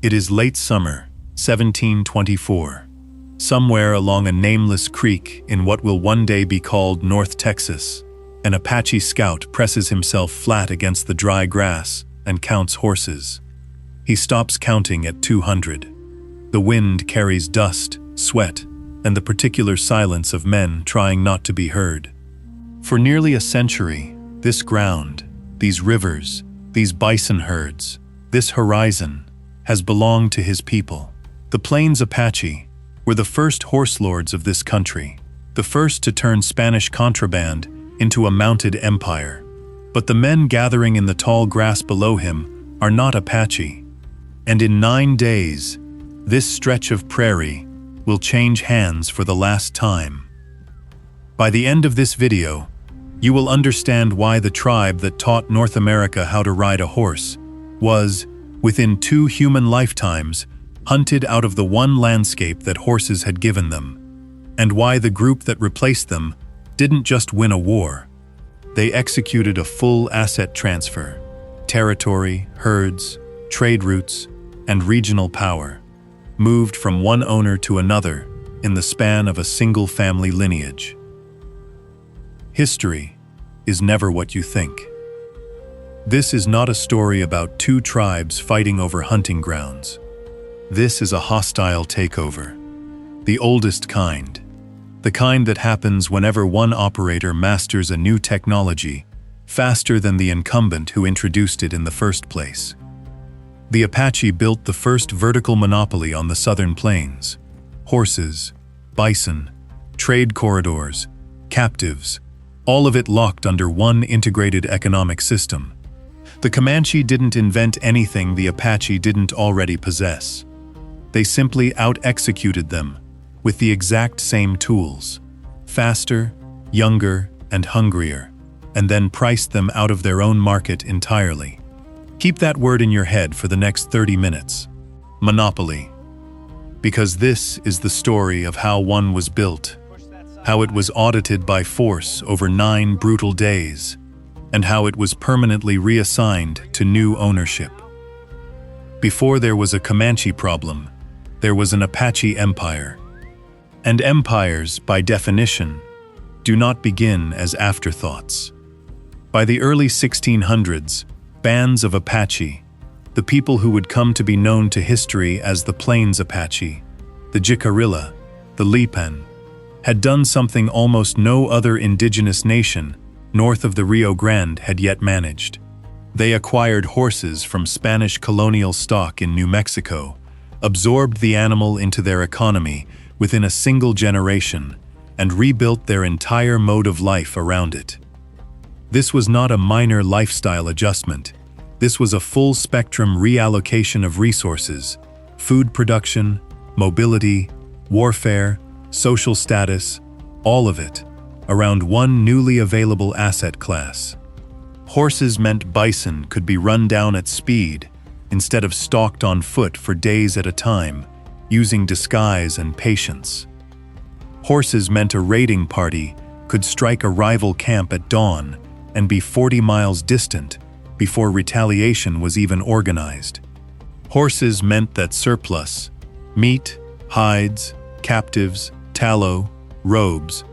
It is late summer, 1724. Somewhere along a nameless creek in what will one day be called North Texas, an Apache scout presses himself flat against the dry grass and counts horses. He stops counting at 200. The wind carries dust, sweat, and the particular silence of men trying not to be heard. For nearly a century, this ground, these rivers, these bison herds, this horizon, has belonged to his people. The Plains Apache were the first horse lords of this country, the first to turn Spanish contraband into a mounted empire. But the men gathering in the tall grass below him are not Apache. And in 9 days, this stretch of prairie will change hands for the last time. By the end of this video, you will understand why the tribe that taught North America how to ride a horse was, within 2 human lifetimes, hunted out of the one landscape that horses had given them, and why the group that replaced them didn't just win a war. They executed a full asset transfer: territory, herds, trade routes, and regional power, moved from one owner to another in the span of a single family lineage. History is never what you think. This is not a story about 2 tribes fighting over hunting grounds. This is a hostile takeover, the oldest kind, the kind that happens whenever one operator masters a new technology faster than the incumbent who introduced it in the first place. The Apache built the first vertical monopoly on the southern plains: horses, bison, trade corridors, captives, all of it locked under one integrated economic system. The Comanche didn't invent anything the Apache didn't already possess. They simply out-executed them with the exact same tools: faster, younger, and hungrier, and then priced them out of their own market entirely. Keep that word in your head for the next 30 minutes. Monopoly. Because this is the story of how one was built, how it was audited by force over 9 brutal days, and how it was permanently reassigned to new ownership. Before there was a Comanche problem, there was an Apache empire. And empires, by definition, do not begin as afterthoughts. By the early 1600s, bands of Apache, the people who would come to be known to history as the Plains Apache, the Jicarilla, the Lipan, had done something almost no other indigenous nation north of the Rio Grande had yet managed. They acquired horses from Spanish colonial stock in New Mexico, absorbed the animal into their economy within a single generation, and rebuilt their entire mode of life around it. This was not a minor lifestyle adjustment. This was a full-spectrum reallocation of resources: food production, mobility, warfare, social status, all of it, around one newly available asset class. Horses meant bison could be run down at speed, instead of stalked on foot for days at a time, using disguise and patience. Horses meant a raiding party could strike a rival camp at dawn and be 40 miles distant before retaliation was even organized. Horses meant that surplus, meat, hides, captives, tallow, robes,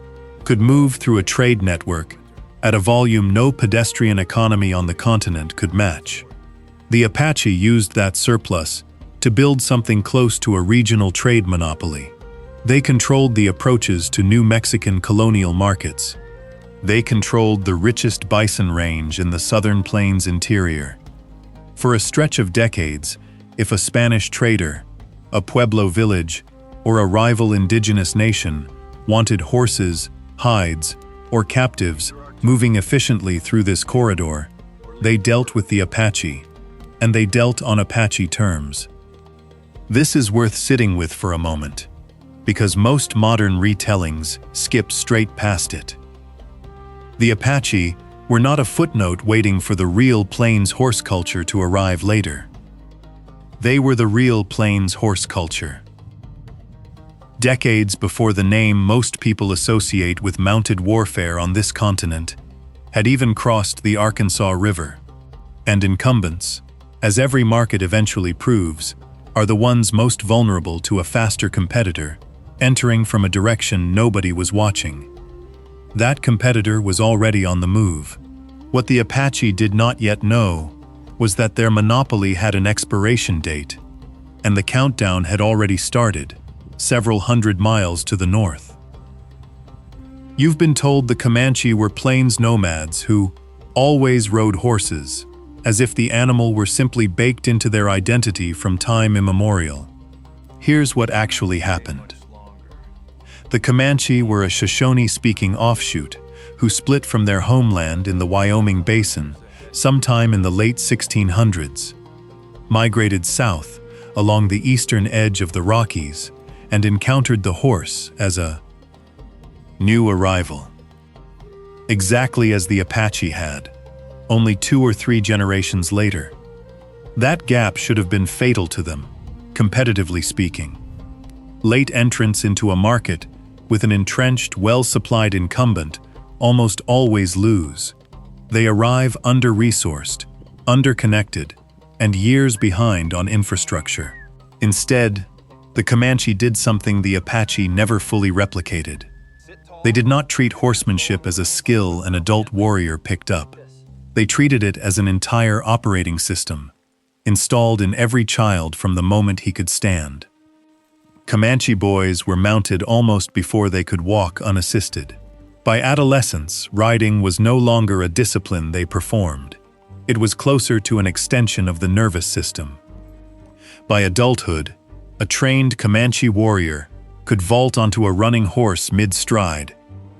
could move through a trade network at a volume no pedestrian economy on the continent could match. The Apache used that surplus to build something close to a regional trade monopoly. They controlled the approaches to New Mexican colonial markets. They controlled the richest bison range in the southern plains interior. For a stretch of decades, if a Spanish trader, a Pueblo village, or a rival indigenous nation wanted horses, hides, or captives moving efficiently through this corridor, they dealt with the Apache, and they dealt on Apache terms. This is worth sitting with for a moment, because most modern retellings skip straight past it. The Apache were not a footnote waiting for the real Plains horse culture to arrive later. They were the real Plains horse culture. Decades before the name most people associate with mounted warfare on this continent had even crossed the Arkansas River. And incumbents, as every market eventually proves, are the ones most vulnerable to a faster competitor, entering from a direction nobody was watching. That competitor was already on the move. What the Apache did not yet know was that their monopoly had an expiration date, and the countdown had already started, several hundred miles to the north. You've been told the Comanche were plains nomads who always rode horses, as if the animal were simply baked into their identity from time immemorial. Here's what actually happened. The Comanche were a Shoshone-speaking offshoot who split from their homeland in the Wyoming Basin sometime in the late 1600s, migrated south along the eastern edge of the Rockies, and encountered the horse as a new arrival. Exactly as the Apache had, only 2 or 3 generations later. That gap should have been fatal to them, competitively speaking. Late entrants into a market with an entrenched, well-supplied incumbent almost always lose. They arrive under-resourced, underconnected, and years behind on infrastructure. Instead, the Comanche did something the Apache never fully replicated. They did not treat horsemanship as a skill an adult warrior picked up. They treated it as an entire operating system, installed in every child from the moment he could stand. Comanche boys were mounted almost before they could walk unassisted. By adolescence, riding was no longer a discipline they performed. It was closer to an extension of the nervous system. By adulthood, a trained Comanche warrior could vault onto a running horse mid-stride,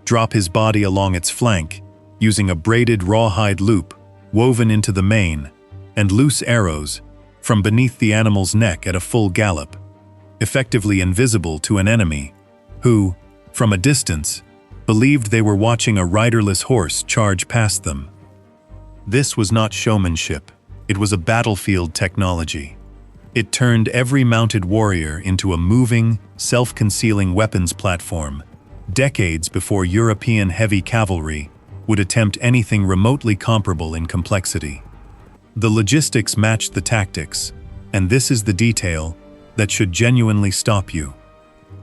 drop his body along its flank, using a braided rawhide loop woven into the mane, and loose arrows from beneath the animal's neck at a full gallop, effectively invisible to an enemy who, from a distance, believed they were watching a riderless horse charge past them. This was not showmanship, it was a battlefield technology. It turned every mounted warrior into a moving, self-concealing weapons platform, decades before European heavy cavalry would attempt anything remotely comparable in complexity. The logistics matched the tactics, and this is the detail that should genuinely stop you.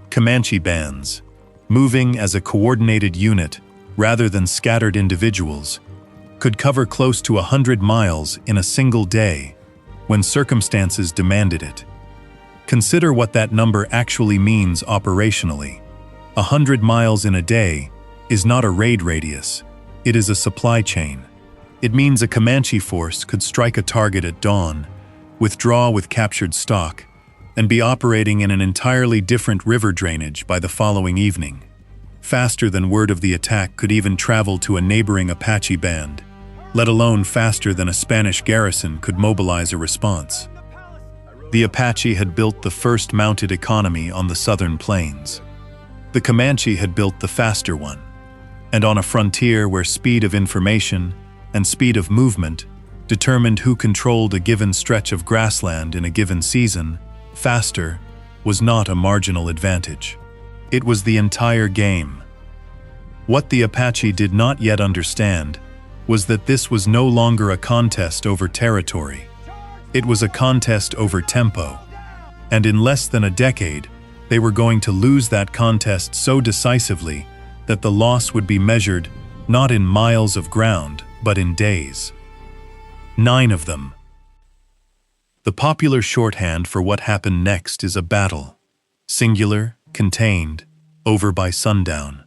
Comanche bands, moving as a coordinated unit rather than scattered individuals, could cover close to 100 miles in a single day when circumstances demanded it. Consider what that number actually means operationally. 100 miles in a day is not a raid radius. It is a supply chain. It means a Comanche force could strike a target at dawn, withdraw with captured stock, and be operating in an entirely different river drainage by the following evening. Faster than word of the attack could even travel to a neighboring Apache band, let alone faster than a Spanish garrison could mobilize a response. The Apache had built the first mounted economy on the southern plains. The Comanche had built the faster one. And on a frontier where speed of information and speed of movement determined who controlled a given stretch of grassland in a given season, faster was not a marginal advantage. It was the entire game. What the Apache did not yet understand was that this was no longer a contest over territory. It was a contest over tempo. And in less than a decade, they were going to lose that contest so decisively that the loss would be measured not in miles of ground, but in days. 9 of them. The popular shorthand for what happened next is a battle. Singular, contained, over by sundown.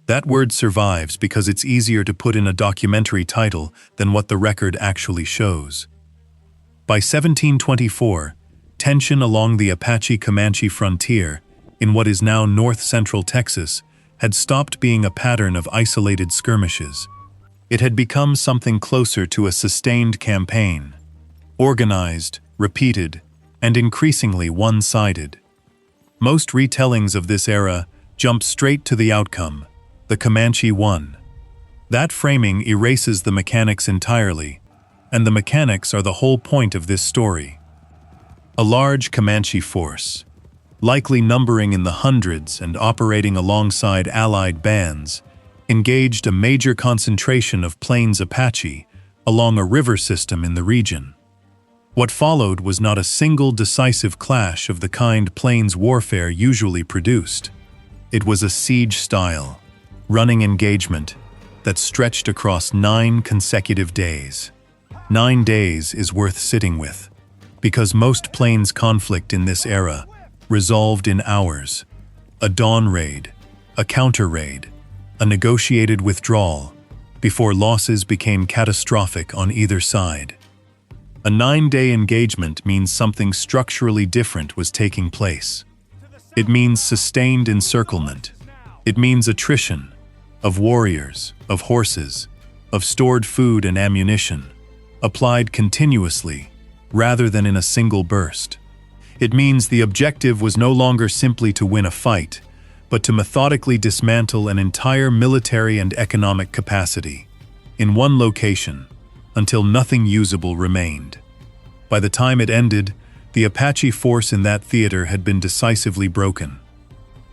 That word survives because it's easier to put in a documentary title than what the record actually shows. By 1724, tension along the Apache-Comanche frontier, in what is now north-central Texas, had stopped being a pattern of isolated skirmishes. It had become something closer to a sustained campaign, organized, repeated, and increasingly one-sided. Most retellings of this era jump straight to the outcome: the Comanche won. That framing erases the mechanics entirely, and the mechanics are the whole point of this story. A large Comanche force, likely numbering in the hundreds and operating alongside allied bands, engaged a major concentration of Plains Apache along a river system in the region. What followed was not a single decisive clash of the kind plains warfare usually produced. It was a siege-style, running engagement that stretched across 9 consecutive days. 9 days is worth sitting with, because most plains conflict in this era resolved in hours. A dawn raid, a counter-raid, a negotiated withdrawal, before losses became catastrophic on either side. A 9-day engagement means something structurally different was taking place. It means sustained encirclement. It means attrition of warriors, of horses, of stored food and ammunition, applied continuously rather than in a single burst. It means the objective was no longer simply to win a fight, but to methodically dismantle an entire military and economic capacity in one location until nothing usable remained. By the time it ended, the Apache force in that theater had been decisively broken.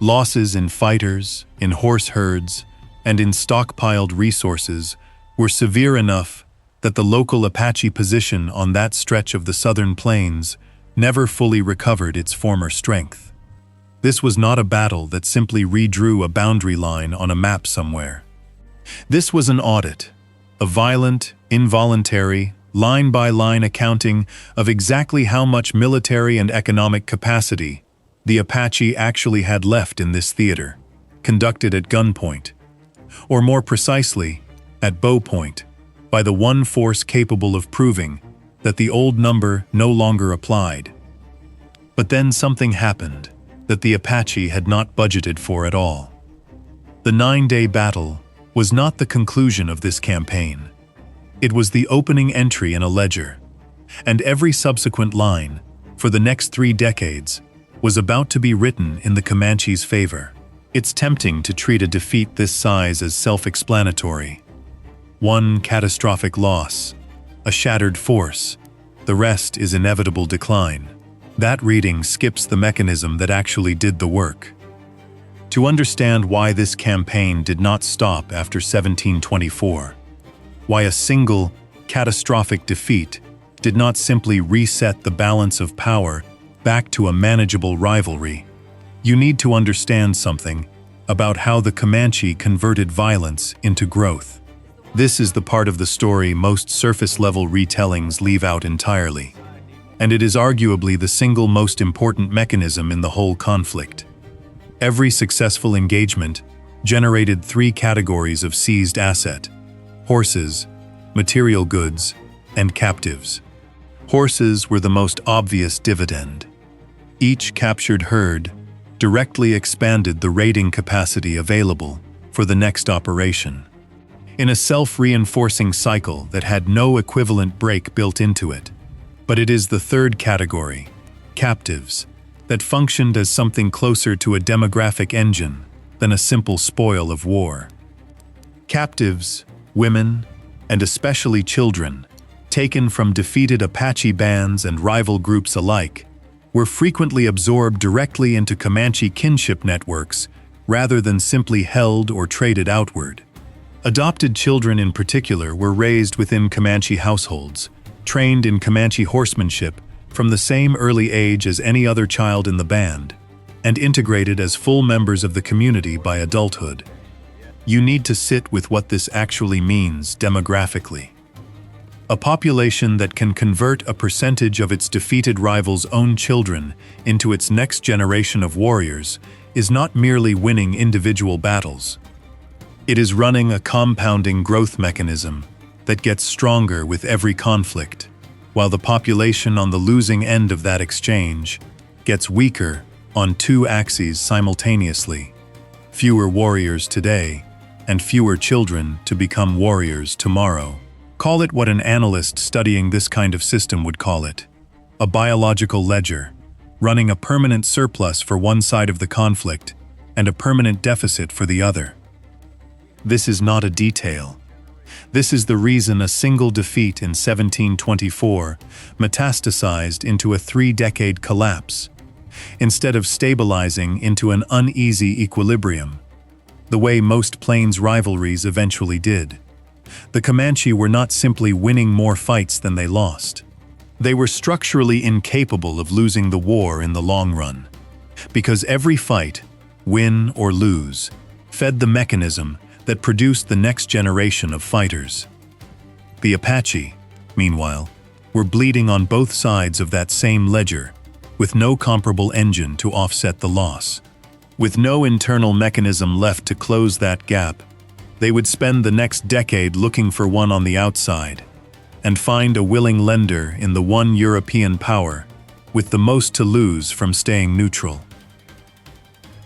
Losses in fighters, in horse herds, and in stockpiled resources were severe enough that the local Apache position on that stretch of the southern plains never fully recovered its former strength. This was not a battle that simply redrew a boundary line on a map somewhere. This was an audit, a violent, involuntary, line-by-line accounting of exactly how much military and economic capacity the Apache actually had left in this theater, conducted at gunpoint, or more precisely, at bow point, by the one force capable of proving that the old number no longer applied. But then something happened that the Apache had not budgeted for at all. The 9-day battle was not the conclusion of this campaign. It was the opening entry in a ledger, and every subsequent line, for the next 3 decades, was about to be written in the Comanche's favor. It's tempting to treat a defeat this size as self-explanatory. One catastrophic loss, a shattered force, the rest is inevitable decline. That reading skips the mechanism that actually did the work. To understand why this campaign did not stop after 1724, why a single, catastrophic defeat did not simply reset the balance of power back to a manageable rivalry, you need to understand something about how the Comanche converted violence into growth. This is the part of the story most surface-level retellings leave out entirely, and it is arguably the single most important mechanism in the whole conflict. Every successful engagement generated 3 categories of seized asset: horses, material goods, and captives. Horses were the most obvious dividend. Each captured herd directly expanded the raiding capacity available for the next operation, in a self-reinforcing cycle that had no equivalent break built into it. But it is the third category, captives, that functioned as something closer to a demographic engine than a simple spoil of war. Captives, women, and especially children, taken from defeated Apache bands and rival groups alike, were frequently absorbed directly into Comanche kinship networks rather than simply held or traded outward. Adopted children in particular were raised within Comanche households, trained in Comanche horsemanship from the same early age as any other child in the band, and integrated as full members of the community by adulthood. You need to sit with what this actually means demographically. A population that can convert a percentage of its defeated rival's own children into its next generation of warriors is not merely winning individual battles. It is running a compounding growth mechanism that gets stronger with every conflict, while the population on the losing end of that exchange gets weaker on 2 axes simultaneously: fewer warriors today and fewer children to become warriors tomorrow. Call it what an analyst studying this kind of system would call it: a biological ledger, running a permanent surplus for one side of the conflict and a permanent deficit for the other. This is not a detail. This is the reason a single defeat in 1724 metastasized into a 3-decade collapse, instead of stabilizing into an uneasy equilibrium, the way most plains rivalries eventually did. The Comanche were not simply winning more fights than they lost. They were structurally incapable of losing the war in the long run, because every fight, win or lose, fed the mechanism that produced the next generation of fighters. The Apache, meanwhile, were bleeding on both sides of that same ledger, with no comparable engine to offset the loss. With no internal mechanism left to close that gap, they would spend the next decade looking for one on the outside, and find a willing lender in the one European power, with the most to lose from staying neutral.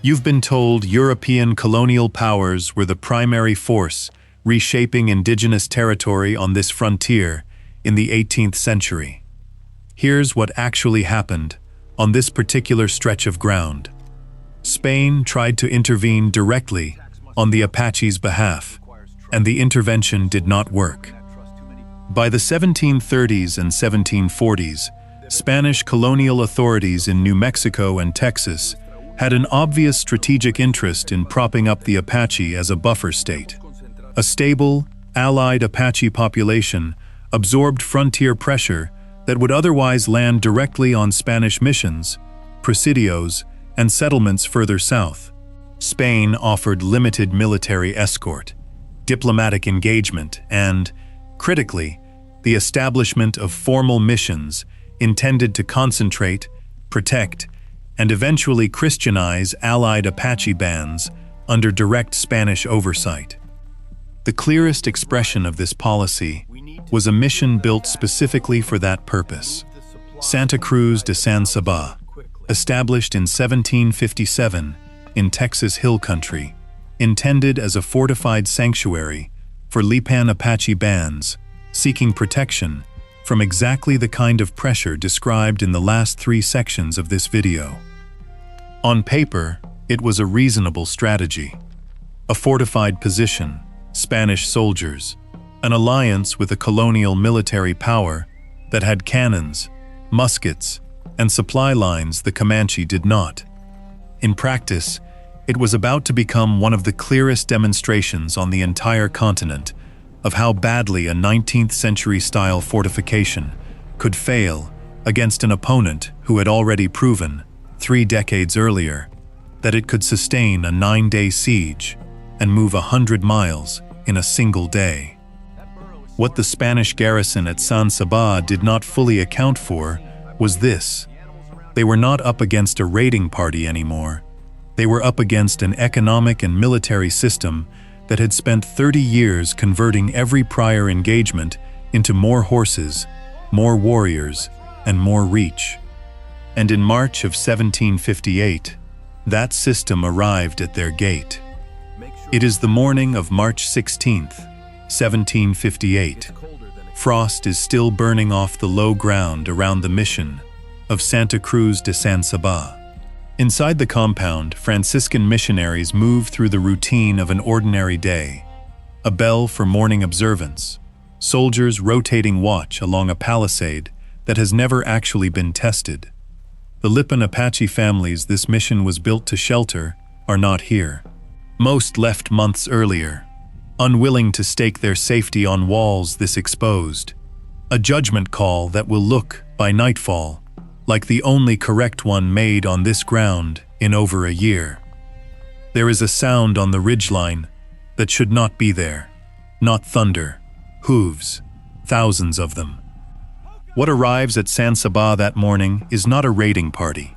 You've been told European colonial powers were the primary force reshaping indigenous territory on this frontier in the 18th century. Here's what actually happened on this particular stretch of ground. Spain tried to intervene directly on the Apaches' behalf, and the intervention did not work. By the 1730s and 1740s, Spanish colonial authorities in New Mexico and Texas had an obvious strategic interest in propping up the Apache as a buffer state. A stable, allied Apache population absorbed frontier pressure that would otherwise land directly on Spanish missions, presidios, and settlements further south. Spain offered limited military escort, diplomatic engagement, and, critically, the establishment of formal missions intended to concentrate, protect, and eventually Christianize allied Apache bands under direct Spanish oversight. The clearest expression of this policy was a mission built specifically for that purpose. Santa Cruz de San Sabá, established in 1757 in Texas Hill Country, intended as a fortified sanctuary for Lipan Apache bands seeking protection from exactly the kind of pressure described in the last 3 sections of this video. On paper, it was a reasonable strategy. A fortified position, Spanish soldiers, an alliance with a colonial military power that had cannons, muskets, and supply lines the Comanche did not. In practice, it was about to become one of the clearest demonstrations on the entire continent of how badly a 19th century-style fortification could fail against an opponent who had already proven, 3 decades earlier, that it could sustain a 9-day siege and move 100 miles in a single day. What the Spanish garrison at San Sabá did not fully account for was this: they were not up against a raiding party anymore. They were up against an economic and military system that had spent 30 years converting every prior engagement into more horses, more warriors, and more reach. And in March of 1758, that system arrived at their gate. It is the morning of March 16th, 1758. Frost is still burning off the low ground around the mission of Santa Cruz de San Sabá. Inside the compound, Franciscan missionaries move through the routine of an ordinary day. A bell for morning observance, soldiers rotating watch along a palisade that has never actually been tested. The Lipan Apache families this mission was built to shelter are not here. Most left months earlier, unwilling to stake their safety on walls this exposed. A judgment call that will look, by nightfall, like the only correct one made on this ground in over a year. There is a sound on the ridgeline that should not be there. Not thunder, hooves, thousands of them. What arrives at San Sabá that morning is not a raiding party.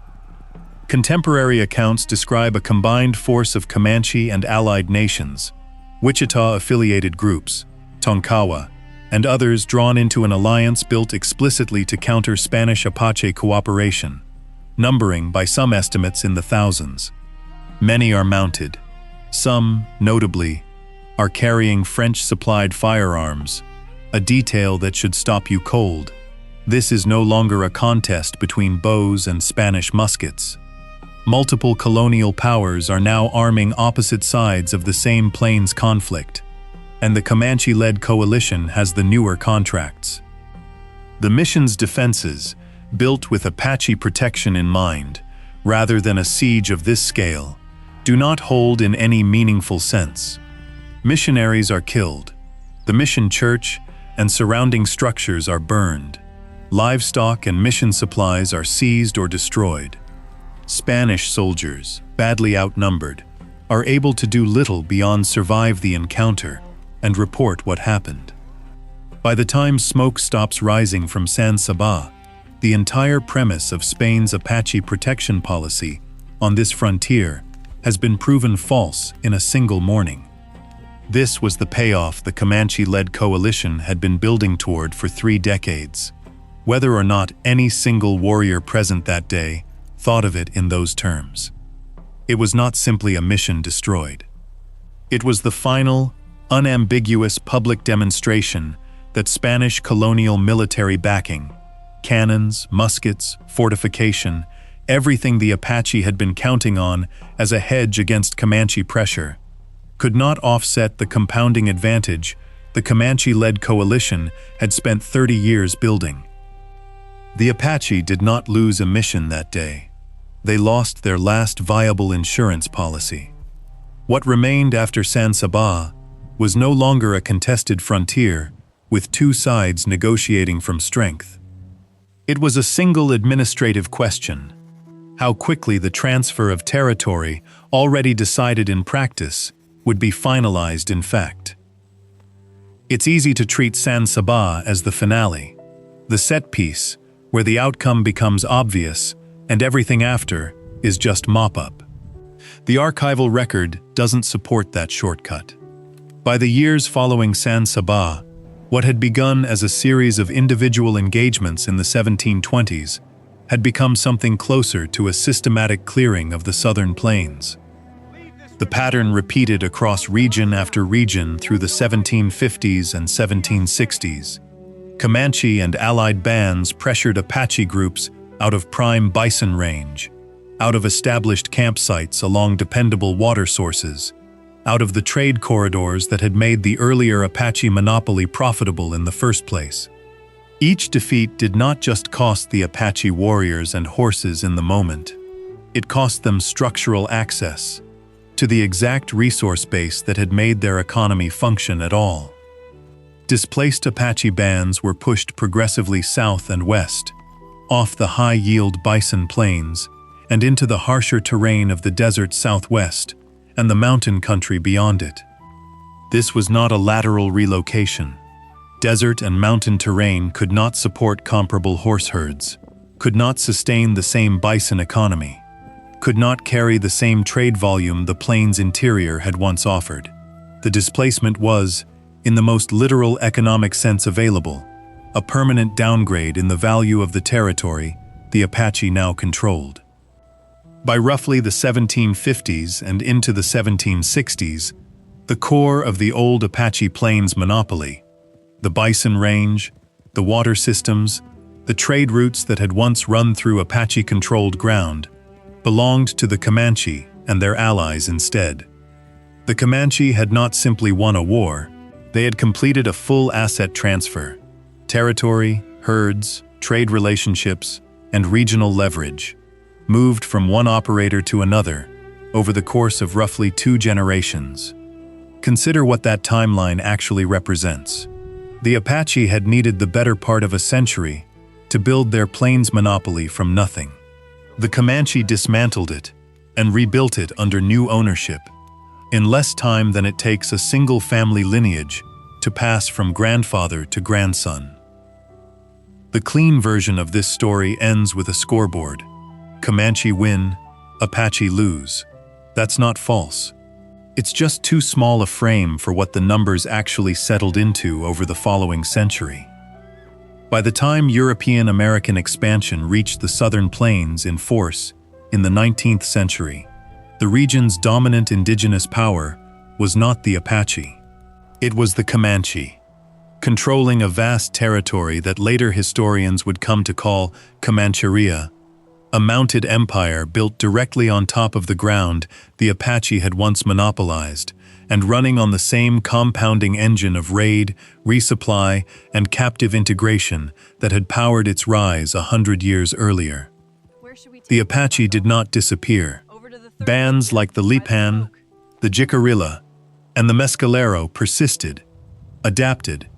Contemporary accounts describe a combined force of Comanche and allied nations, Wichita-affiliated groups, Tonkawa, and others drawn into an alliance built explicitly to counter Spanish Apache cooperation, numbering by some estimates in the thousands. Many are mounted. Some, notably, are carrying French-supplied firearms, a detail that should stop you cold. This is no longer a contest between bows and Spanish muskets. Multiple colonial powers are now arming opposite sides of the same plains conflict, and the Comanche-led coalition has the newer contracts. The mission's defenses, built with Apache protection in mind, rather than a siege of this scale, do not hold in any meaningful sense. Missionaries are killed. The mission church and surrounding structures are burned. Livestock and mission supplies are seized or destroyed. Spanish soldiers, badly outnumbered, are able to do little beyond survive the encounter and report what happened. By the time smoke stops rising from San Sabá, the entire premise of Spain's Apache protection policy on this frontier has been proven false in a single morning. This was the payoff the Comanche-led coalition had been building toward for 3 decades. Whether or not any single warrior present that day thought of it in those terms. It was not simply a mission destroyed. It was the final, unambiguous public demonstration that Spanish colonial military backing, cannons, muskets, fortification, everything the Apache had been counting on as a hedge against Comanche pressure, could not offset the compounding advantage the Comanche-led coalition had spent 30 years building. The Apache did not lose a mission that day. They lost their last viable insurance policy. What remained after San Sabá was no longer a contested frontier with 2 sides negotiating from strength. It was a single administrative question: how quickly the transfer of territory already decided in practice would be finalized in fact. It's easy to treat San Sabá as the finale, the set piece where the outcome becomes obvious and everything after is just mop-up. The archival record doesn't support that shortcut. By the years following San Sabá, what had begun as a series of individual engagements in the 1720s had become something closer to a systematic clearing of the southern plains. The pattern repeated across region after region through the 1750s and 1760s. Comanche and allied bands pressured Apache groups out of prime bison range, out of established campsites along dependable water sources, out of the trade corridors that had made the earlier Apache monopoly profitable in the first place. Each defeat did not just cost the Apache warriors and horses in the moment. It cost them structural access to the exact resource base that had made their economy function at all. Displaced Apache bands were pushed progressively south and west, off the high-yield bison plains and into the harsher terrain of the desert southwest and the mountain country beyond it. This was not a lateral relocation. Desert and mountain terrain could not support comparable horse herds, could not sustain the same bison economy, could not carry the same trade volume the plains interior had once offered. The displacement was, in the most literal economic sense available, a permanent downgrade in the value of the territory the Apache now controlled. By roughly the 1750s and into the 1760s, the core of the old Apache Plains monopoly, the bison range, the water systems, the trade routes that had once run through Apache-controlled ground, belonged to the Comanche and their allies instead. The Comanche had not simply won a war, they had completed a full asset transfer. Territory, herds, trade relationships, and regional leverage moved from one operator to another over the course of roughly 2 generations. Consider what that timeline actually represents. The Apache had needed the better part of a century to build their plains monopoly from nothing. The Comanche dismantled it and rebuilt it under new ownership in less time than it takes a single family lineage to pass from grandfather to grandson. The clean version of this story ends with a scoreboard. Comanche win, Apache lose. That's not false. It's just too small a frame for what the numbers actually settled into over the following century. By the time European-American expansion reached the southern plains in force in the 19th century, the region's dominant indigenous power was not the Apache. It was the Comanche, controlling a vast territory that later historians would come to call Comanchería, a mounted empire built directly on top of the ground the Apache had once monopolized, and running on the same compounding engine of raid, resupply, and captive integration that had powered its rise 100 years earlier. The Apache did not disappear. Bands like the Lipan, the Jicarilla, and the Mescalero persisted, adapted,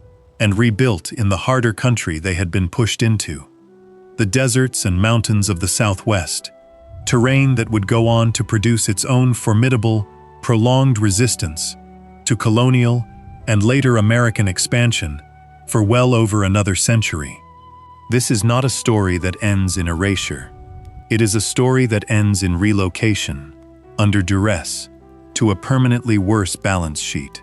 and rebuilt in the harder country they had been pushed into. The deserts and mountains of the Southwest, terrain that would go on to produce its own formidable, prolonged resistance to colonial and later American expansion for well over another century. This is not a story that ends in erasure. It is a story that ends in relocation, under duress, to a permanently worse balance sheet.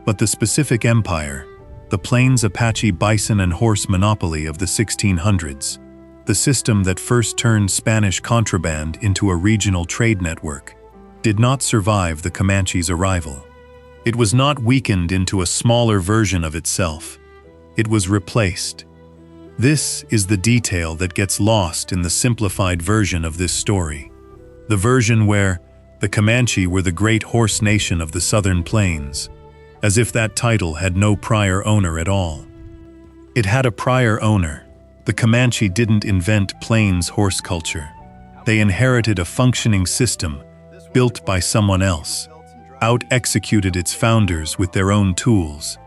But the specific empire, the Plains Apache bison and horse monopoly of the 1600s, the system that first turned Spanish contraband into a regional trade network, did not survive the Comanches' arrival. It was not weakened into a smaller version of itself. It was replaced. This is the detail that gets lost in the simplified version of this story. The version where the Comanche were the great horse nation of the southern plains, as if that title had no prior owner at all. It had a prior owner. The Comanche didn't invent plains horse culture. They inherited a functioning system built by someone else, out-executed its founders with their own tools,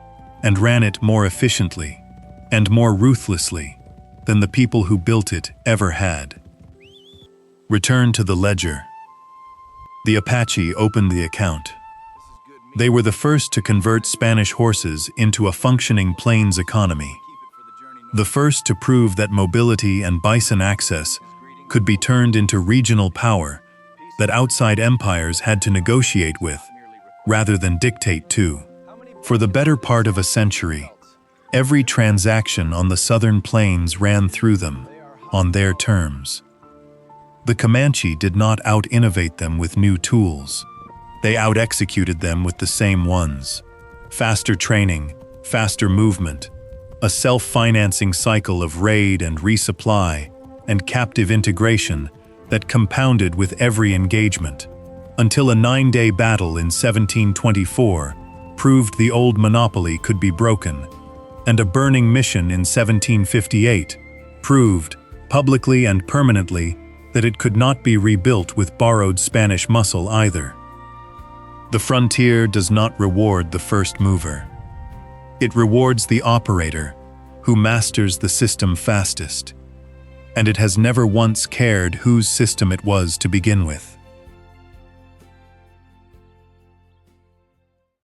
and ran it more efficiently and more ruthlessly than the people who built it ever had. Return to the ledger. The Apache opened the account. They were the first to convert Spanish horses into a functioning plains economy. The first to prove that mobility and bison access could be turned into regional power that outside empires had to negotiate with, rather than dictate to. For the better part of a century, every transaction on the southern plains ran through them, on their terms. The Comanche did not out-innovate them with new tools. They out-executed them with the same ones. Faster training, faster movement, a self-financing cycle of raid and resupply, and captive integration that compounded with every engagement, until a 9-day battle in 1724 proved the old monopoly could be broken, and a burning mission in 1758 proved, publicly and permanently, that it could not be rebuilt with borrowed Spanish muscle either. The frontier does not reward the first mover. It rewards the operator who masters the system fastest, and it has never once cared whose system it was to begin with.